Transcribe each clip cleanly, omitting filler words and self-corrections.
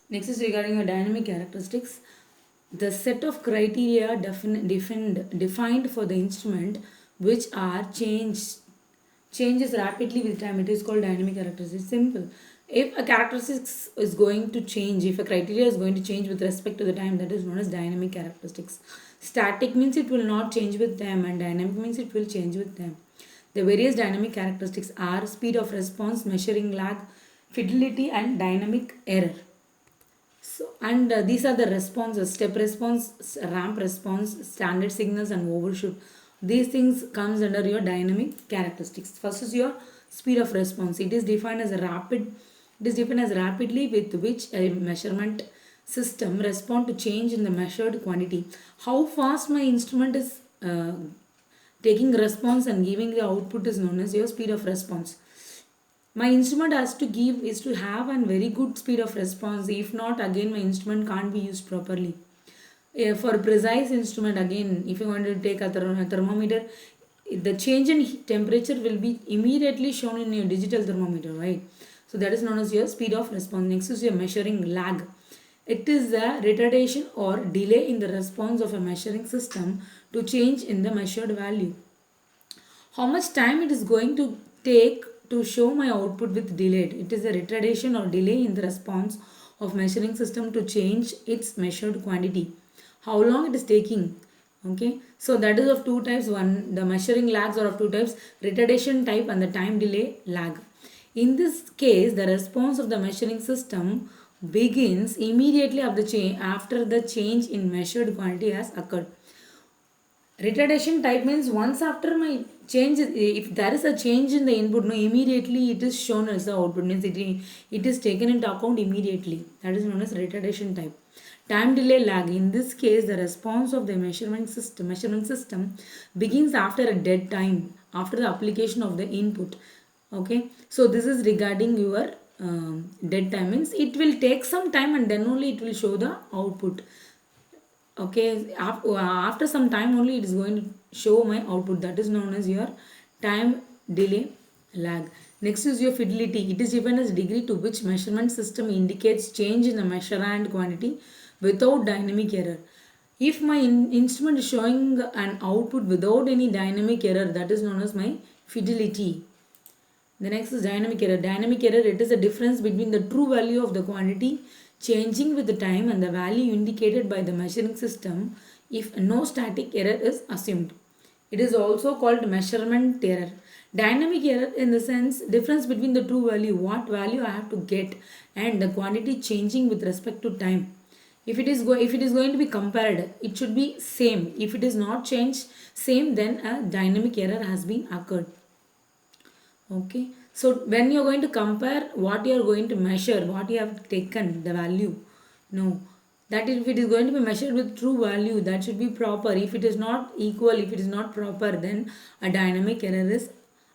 Next is regarding your dynamic characteristics. The set of criteria defined for the instrument which are changes rapidly with time. It is called dynamic characteristics. Simple. If a characteristics is going to change, if a criteria is going to change with respect to the time, that is known as dynamic characteristics. Static means it will not change with time, and dynamic means it will change with time. The various dynamic characteristics are speed of response, measuring lag, fidelity, and dynamic error. So, and these are the responses: step response, ramp response, standard signals, and overshoot. These things comes under your dynamic characteristics. First is your speed of response. It is defined as a rapid. It is defined as rapidly with which a measurement system respond to change in the measured quantity. How fast my instrument is taking response and giving the output is known as your speed of response. My instrument has to give is to have a very good speed of response. If not, again my instrument can't be used properly. For precise instrument, again, if you want to take a thermometer, the change in temperature will be immediately shown in your digital thermometer, right? So that is known as your speed of response. Next is your measuring lag. It is a retardation or delay in the response of a measuring system to change in the measured value. How much time it is going to take to show my output with delayed. It is a retardation or delay in the response of measuring system to change its measured quantity. How long it is taking. Okay, so that is of two types. One, the measuring lags are of two types: retardation type and the time delay lag. In this case, the response of the measuring system begins immediately after the change in measured quantity has occurred. Retardation type means once after my change, if there is a change in the input, no, immediately it is shown as the output, means it is taken into account immediately. That is known as retardation type. Time delay lag. In this case, the response of the measurement system begins after a dead time, after the application of the input. Okay, so this is regarding your dead time, means it will take some time and then only it will show the output. Okay, after some time only it is going to show my output. That is known as your time delay lag. Next is your fidelity. It is given as degree to which measurement system indicates change in the measure and quantity without dynamic error. If my instrument is showing an output without any dynamic error, that is known as my fidelity. The next is dynamic error. Dynamic error, it is the difference between the true value of the quantity changing with the time and the value indicated by the measuring system if no static error is assumed. It is also called measurement error. Dynamic error in the sense difference between the true value, what value I have to get, and the quantity changing with respect to time. If it is going to be compared, it should be same. If it is not changed same, then a dynamic error has been occurred. Okay, so when you're going to compare what you're going to measure, what you have taken, the value, no, that if it is going to be measured with true value, that should be proper. If it is not equal, if it is not proper, then a dynamic error is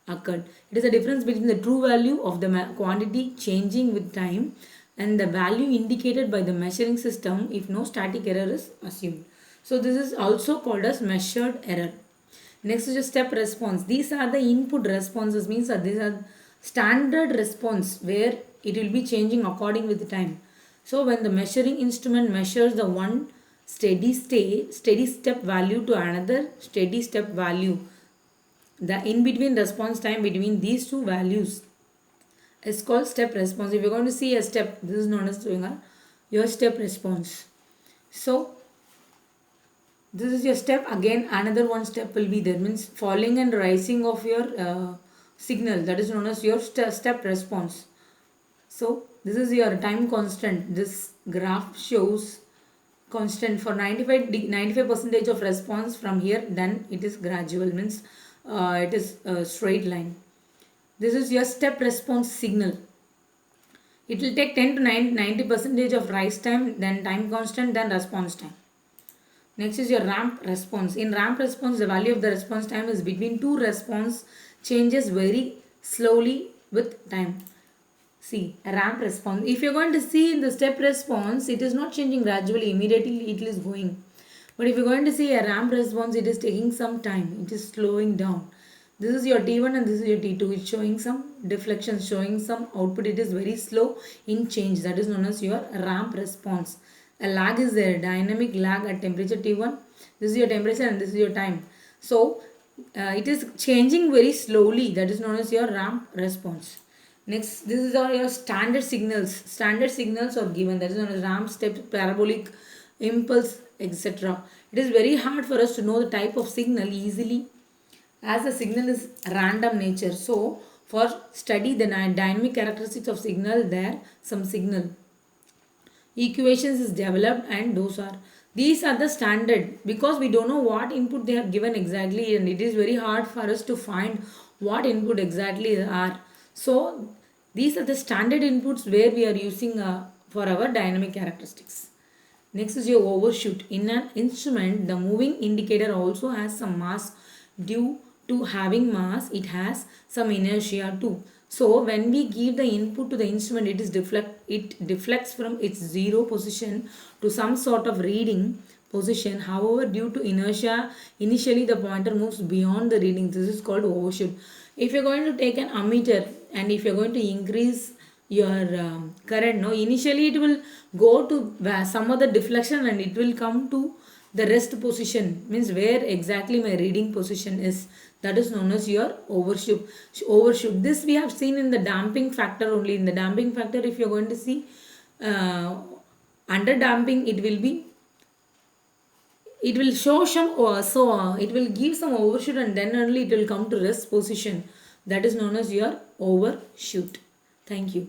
occurred. It is a difference between the true value of the quantity changing with time and the value indicated by the measuring system if no static error is assumed. So this is also called as measured error. Next is your step response. These are the input responses, means that these are standard response where it will be changing according with the time. So when the measuring instrument measures the one steady step value to another steady step value, the in between response time between these two values is called step response. If you're going to see a step, this is known as doing your step response. So this is your step. Again another one step will be there, means falling and rising of your signal, that is known as your step response. So this is your time constant. This graph shows constant for 95 percentage of response from here, then it is gradual, means it is a straight line. This is your step response signal. It will take 10 to 90 percentage of rise time, then time constant, then response time. Next is your ramp response. In ramp response, the value of the response time is between two response changes very slowly with time. See, a ramp response. If you're going to see in the step response, it is not changing gradually, immediately it is going. But if you're going to see a ramp response, it is taking some time. It is slowing down. This is your T1 and this is your T2. It's showing some deflection showing some output, it is very slow in change, that is known as your ramp response. A lag is there, dynamic lag at temperature T1. This is your temperature and this is your time. So it is changing very slowly, that is known as your ramp response. Next, this is all your standard signals. Standard signals are given, that is known as ramp, step, parabolic, impulse, etc. It is very hard for us to know the type of signal easily, as the signal is random nature. So for study the dynamic characteristics of signal, there some signal equations is developed, and these are the standard, because we don't know what input they have given exactly, and it is very hard for us to find what input exactly are. So these are the standard inputs where we are using for our dynamic characteristics. Next is your overshoot. In an instrument, the moving indicator also has some mass. Due to having mass, it has some inertia too. So when we give the input to the instrument, it deflects from its zero position to some sort of reading position. However, due to inertia, initially the pointer moves beyond the reading. This is called overshoot. If you're going to take an ammeter and if you're going to increase your current, no, initially it will go to some other deflection and it will come to the rest position, means where exactly my reading position is, that is known as your overshoot. This we have seen in the damping factor only. In the damping factor, if you're going to see under damping, it will show some it will give some overshoot, and then only it will come to rest position, that is known as your overshoot. Thank you.